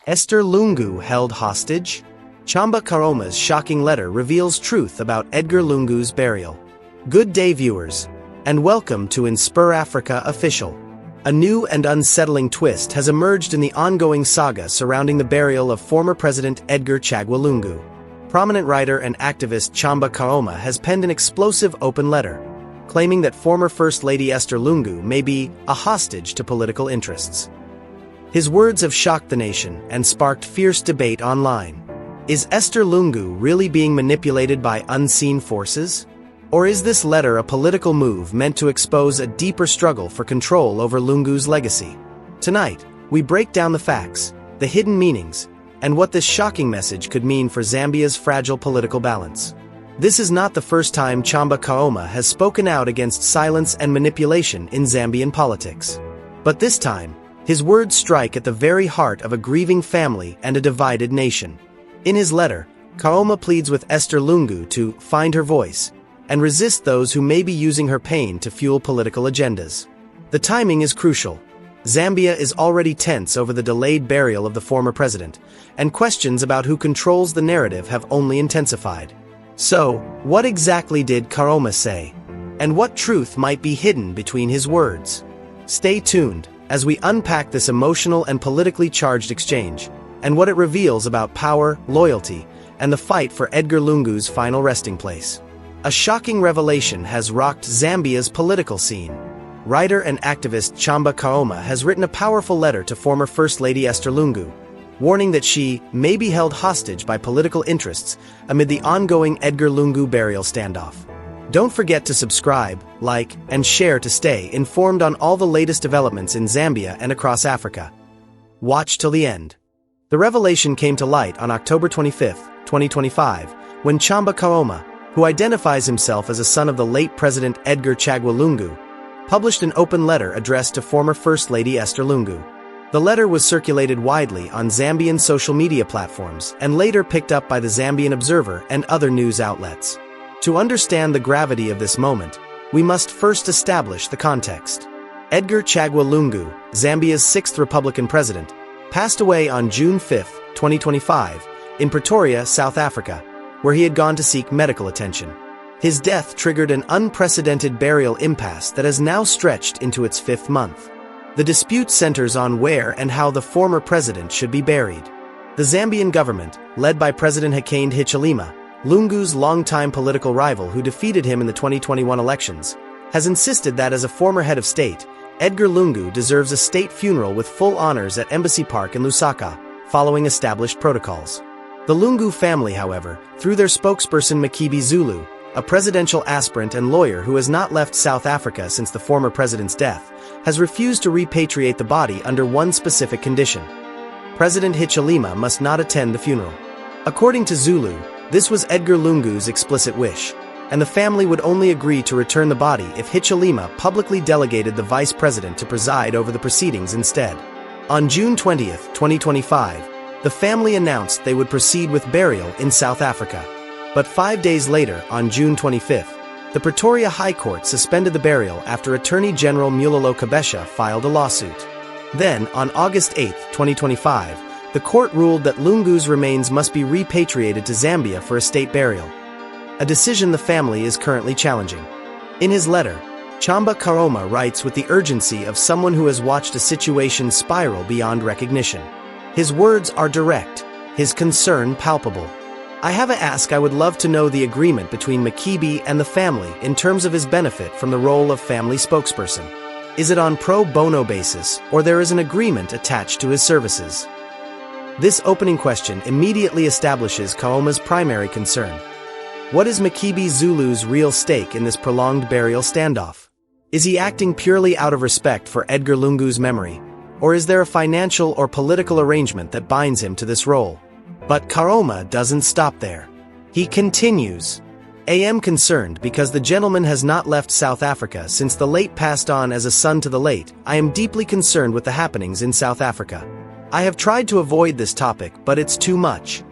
Esther Lungu held hostage? Chomba Kaoma's shocking letter reveals truth about Edgar Lungu's burial. Good day, viewers, and welcome to InspirAfrica Official. A new and unsettling twist has emerged in the ongoing saga surrounding the burial of former President Edgar Lungu. Prominent writer and activist Chomba Kaoma has penned an explosive open letter, claiming that former First Lady Esther Lungu may be a hostage to political interests. His words have shocked the nation and sparked fierce debate online. Is Esther Lungu really being manipulated by unseen forces? Or is this letter a political move meant to expose a deeper struggle for control over Lungu's legacy? Tonight, we break down the facts, the hidden meanings, and what this shocking message could mean for Zambia's fragile political balance. This is not the first time Chomba Kaoma has spoken out against silence and manipulation in Zambian politics. But this time, his words strike at the very heart of a grieving family and a divided nation. In his letter, Kaoma pleads with Esther Lungu to find her voice and resist those who may be using her pain to fuel political agendas. The timing is crucial. Zambia is already tense over the delayed burial of the former president, and questions about who controls the narrative have only intensified. So, what exactly did Kaoma say? And what truth might be hidden between his words? Stay tuned as we unpack this emotional and politically charged exchange, and what it reveals about power, loyalty, and the fight for Edgar Lungu's final resting place. A shocking revelation has rocked Zambia's political scene. Writer and activist Chomba Kaoma has written a powerful letter to former First Lady Esther Lungu, warning that she may be held hostage by political interests amid the ongoing Edgar Lungu burial standoff. Don't forget to subscribe, like, and share to stay informed on all the latest developments in Zambia and across Africa. Watch till the end. The revelation came to light on October 25, 2025, when Chomba Kaoma, who identifies himself as a son of the late President Edgar Lungu, published an open letter addressed to former First Lady Esther Lungu. The letter was circulated widely on Zambian social media platforms and later picked up by the Zambian Observer and other news outlets. To understand the gravity of this moment, we must first establish the context. Edgar Lungu, Zambia's 6th Republican president, passed away on June 5, 2025, in Pretoria, South Africa, where he had gone to seek medical attention. His death triggered an unprecedented burial impasse that has now stretched into its 5th month. The dispute centers on where and how the former president should be buried. The Zambian government, led by President Hakainde Hichilema, Lungu's longtime political rival who defeated him in the 2021 elections, has insisted that as a former head of state, Edgar Lungu deserves a state funeral with full honors at Embassy Park in Lusaka, following established protocols. The Lungu family, however, through their spokesperson Makebi Zulu, a presidential aspirant and lawyer who has not left South Africa since the former president's death, has refused to repatriate the body under one specific condition. President Hichilema must not attend the funeral. According to Zulu, this was Edgar Lungu's explicit wish, and the family would only agree to return the body if Hichilema publicly delegated the vice president to preside over the proceedings instead. On June 20, 2025, the family announced they would proceed with burial in South Africa. But 5 days later, on June 25, the Pretoria High Court suspended the burial after Attorney General Mulalo Kabesha filed a lawsuit. Then, on August 8, 2025, the court ruled that Lungu's remains must be repatriated to Zambia for a state burial, a decision the family is currently challenging. In his letter, Chomba Kaoma writes with the urgency of someone who has watched a situation spiral beyond recognition. His words are direct, his concern palpable. I have a ask. I would love to know the agreement between Makebi and the family in terms of his benefit from the role of family spokesperson. Is it on pro bono basis, or there is an agreement attached to his services? This opening question immediately establishes Kaoma's primary concern. What is Makebi Zulu's real stake in this prolonged burial standoff? Is he acting purely out of respect for Edgar Lungu's memory, or is there a financial or political arrangement that binds him to this role? But Kaoma doesn't stop there. He continues. I am concerned because the gentleman has not left South Africa since the late passed on as a son to the late. I am deeply concerned with the happenings in South Africa. I have tried to avoid this topic, but it's too much.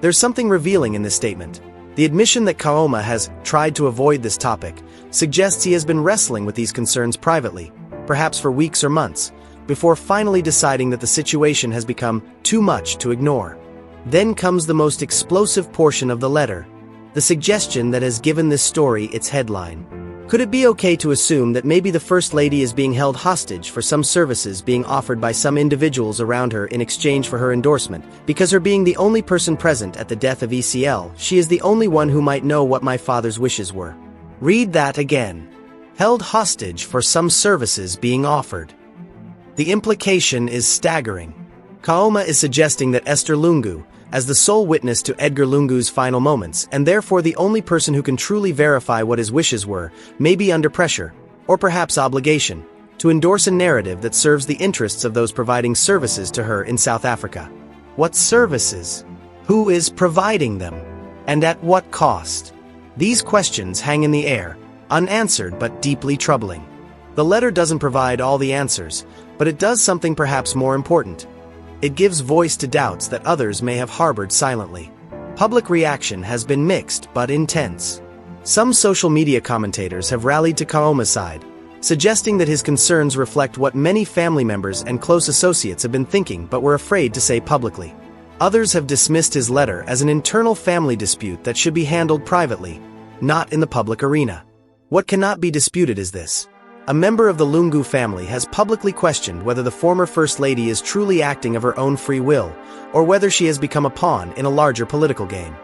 There's something revealing in this statement. The admission that Kaoma has tried to avoid this topic suggests he has been wrestling with these concerns privately, perhaps for weeks or months, before finally deciding that the situation has become too much to ignore. Then comes the most explosive portion of the letter, the suggestion that has given this story its headline. Could it be okay to assume that maybe the First Lady is being held hostage for some services being offered by some individuals around her in exchange for her endorsement, because her being the only person present at the death of ECL, she is the only one who might know what my father's wishes were? Read that again. Held hostage for some services being offered. The implication is staggering. Kaoma is suggesting that Esther Lungu, as the sole witness to Edgar Lungu's final moments, and therefore the only person who can truly verify what his wishes were, may be under pressure, or perhaps obligation, to endorse a narrative that serves the interests of those providing services to her in South Africa. What services? Who is providing them? And at what cost? These questions hang in the air, unanswered but deeply troubling. The letter doesn't provide all the answers, but it does something perhaps more important. It gives voice to doubts that others may have harbored silently. Public reaction has been mixed but intense. Some social media commentators have rallied to Kaoma's side, suggesting that his concerns reflect what many family members and close associates have been thinking but were afraid to say publicly. Others have dismissed his letter as an internal family dispute that should be handled privately, not in the public arena. What cannot be disputed is this. A member of the Lungu family has publicly questioned whether the former First Lady is truly acting of her own free will, or whether she has become a pawn in a larger political game.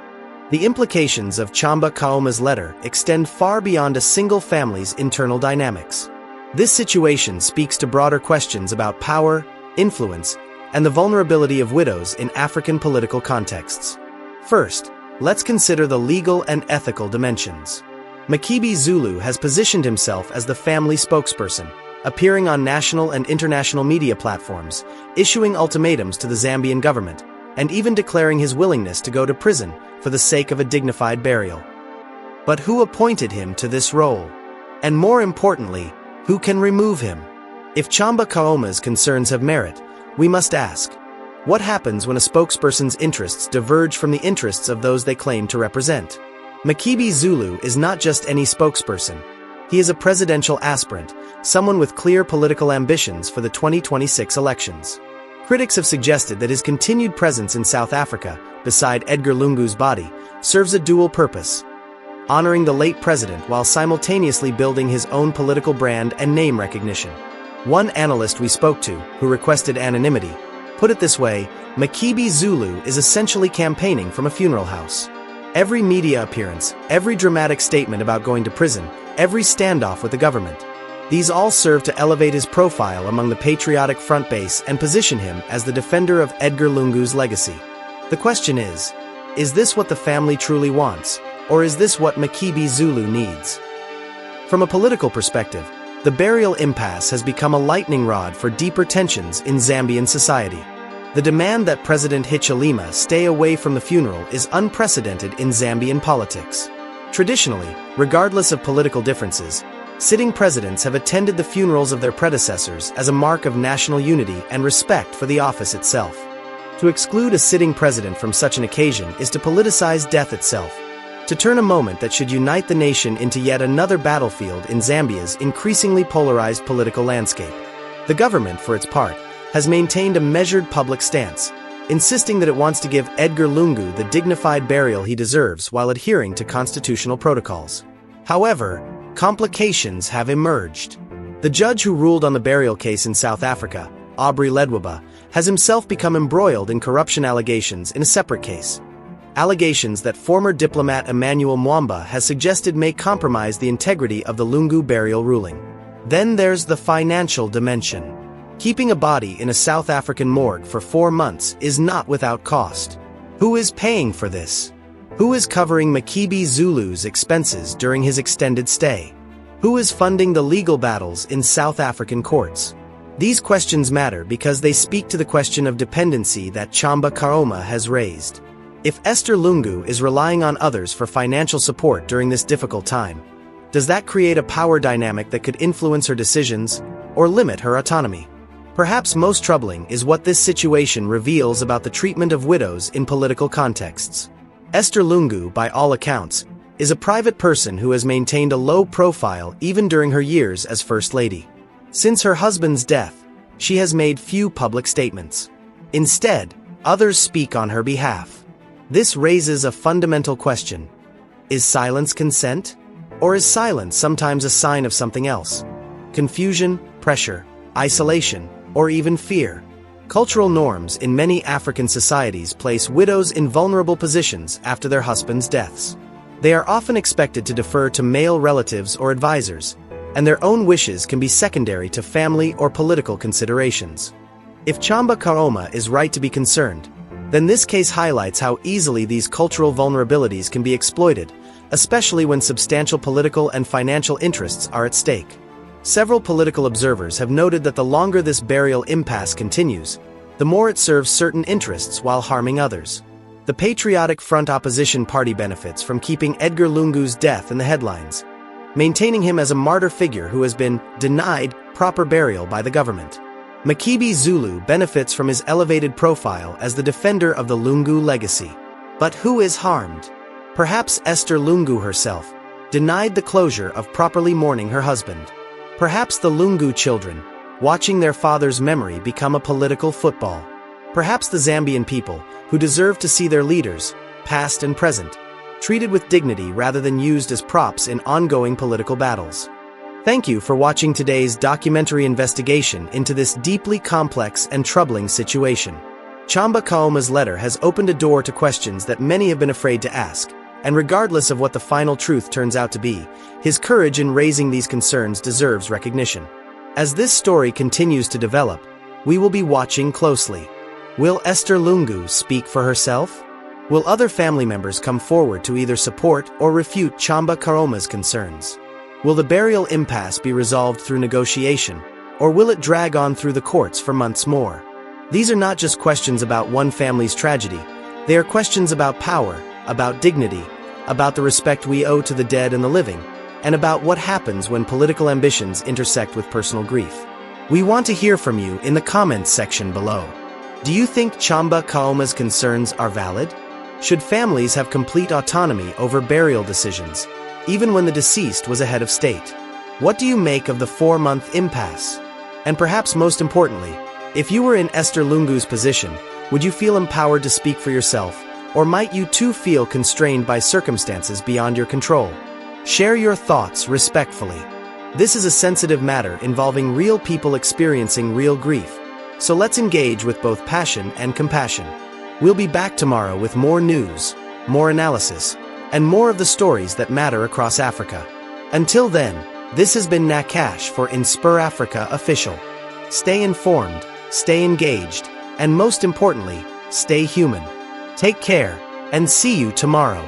The implications of Chomba Kaoma's letter extend far beyond a single family's internal dynamics. This situation speaks to broader questions about power, influence, and the vulnerability of widows in African political contexts. First, let's consider the legal and ethical dimensions. Makebi Zulu has positioned himself as the family spokesperson, appearing on national and international media platforms, issuing ultimatums to the Zambian government, and even declaring his willingness to go to prison for the sake of a dignified burial. But who appointed him to this role? And more importantly, who can remove him? If Chomba Kaoma's concerns have merit, we must ask, what happens when a spokesperson's interests diverge from the interests of those they claim to represent? Makebi Zulu is not just any spokesperson. He is a presidential aspirant, someone with clear political ambitions for the 2026 elections. Critics have suggested that his continued presence in South Africa, beside Edgar Lungu's body, serves a dual purpose: honoring the late president while simultaneously building his own political brand and name recognition. One analyst we spoke to, who requested anonymity, put it this way: Makebi Zulu is essentially campaigning from a funeral house. Every media appearance, every dramatic statement about going to prison, every standoff with the government. These all serve to elevate his profile among the patriotic front base and position him as the defender of Edgar Lungu's legacy. The question is this what the family truly wants, or is this what Makebi Zulu needs? From a political perspective, the burial impasse has become a lightning rod for deeper tensions in Zambian society. The demand that President Hichilema stay away from the funeral is unprecedented in Zambian politics. Traditionally, regardless of political differences, sitting presidents have attended the funerals of their predecessors as a mark of national unity and respect for the office itself. To exclude a sitting president from such an occasion is to politicize death itself, to turn a moment that should unite the nation into yet another battlefield in Zambia's increasingly polarized political landscape. The government, for its part, has maintained a measured public stance, insisting that it wants to give Edgar Lungu the dignified burial he deserves while adhering to constitutional protocols. However, complications have emerged. The judge who ruled on the burial case in South Africa, Aubrey Ledwaba, has himself become embroiled in corruption allegations in a separate case. Allegations that former diplomat Emmanuel Mwamba has suggested may compromise the integrity of the Lungu burial ruling. Then there's the financial dimension. Keeping a body in a South African morgue for 4 months is not without cost. Who is paying for this? Who is covering Makebi Zulu's expenses during his extended stay? Who is funding the legal battles in South African courts? These questions matter because they speak to the question of dependency that Chomba Kaoma has raised. If Esther Lungu is relying on others for financial support during this difficult time, does that create a power dynamic that could influence her decisions or limit her autonomy? Perhaps most troubling is what this situation reveals about the treatment of widows in political contexts. Esther Lungu, by all accounts, is a private person who has maintained a low profile even during her years as First Lady. Since her husband's death, she has made few public statements. Instead, others speak on her behalf. This raises a fundamental question. Is silence consent? Or is silence sometimes a sign of something else? Confusion, pressure, isolation, or even fear. Cultural norms in many African societies place widows in vulnerable positions after their husbands' deaths. They are often expected to defer to male relatives or advisors, and their own wishes can be secondary to family or political considerations. If Chomba Kaoma is right to be concerned, then this case highlights how easily these cultural vulnerabilities can be exploited, especially when substantial political and financial interests are at stake. Several political observers have noted that the longer this burial impasse continues, the more it serves certain interests while harming others. The Patriotic Front opposition party benefits from keeping Edgar Lungu's death in the headlines, maintaining him as a martyr figure who has been denied proper burial by the government. Makebi Zulu benefits from his elevated profile as the defender of the Lungu legacy. But who is harmed? Perhaps Esther Lungu herself, denied the closure of properly mourning her husband. Perhaps the Lungu children, watching their father's memory become a political football. Perhaps the Zambian people, who deserve to see their leaders, past and present, treated with dignity rather than used as props in ongoing political battles. Thank you for watching today's documentary investigation into this deeply complex and troubling situation. Chomba Kaoma's letter has opened a door to questions that many have been afraid to ask, and regardless of what the final truth turns out to be, his courage in raising these concerns deserves recognition. As this story continues to develop, we will be watching closely. Will Esther Lungu speak for herself? Will other family members come forward to either support or refute Chomba Kaoma's concerns? Will the burial impasse be resolved through negotiation, or will it drag on through the courts for months more? These are not just questions about one family's tragedy. They are questions about power, about dignity, about the respect we owe to the dead and the living, and about what happens when political ambitions intersect with personal grief. We want to hear from you in the comments section below. Do you think Chomba Kaoma's concerns are valid? Should families have complete autonomy over burial decisions, even when the deceased was a head of state? What do you make of the 4-month impasse? And perhaps most importantly, if you were in Esther Lungu's position, would you feel empowered to speak for yourself, or might you too feel constrained by circumstances beyond your control? Share your thoughts respectfully. This is a sensitive matter involving real people experiencing real grief, so let's engage with both passion and compassion. We'll be back tomorrow with more news, more analysis, and more of the stories that matter across Africa. Until then, this has been Nakash for InspirAfrica Official. Stay informed, stay engaged, and most importantly, stay human. Take care, and see you tomorrow.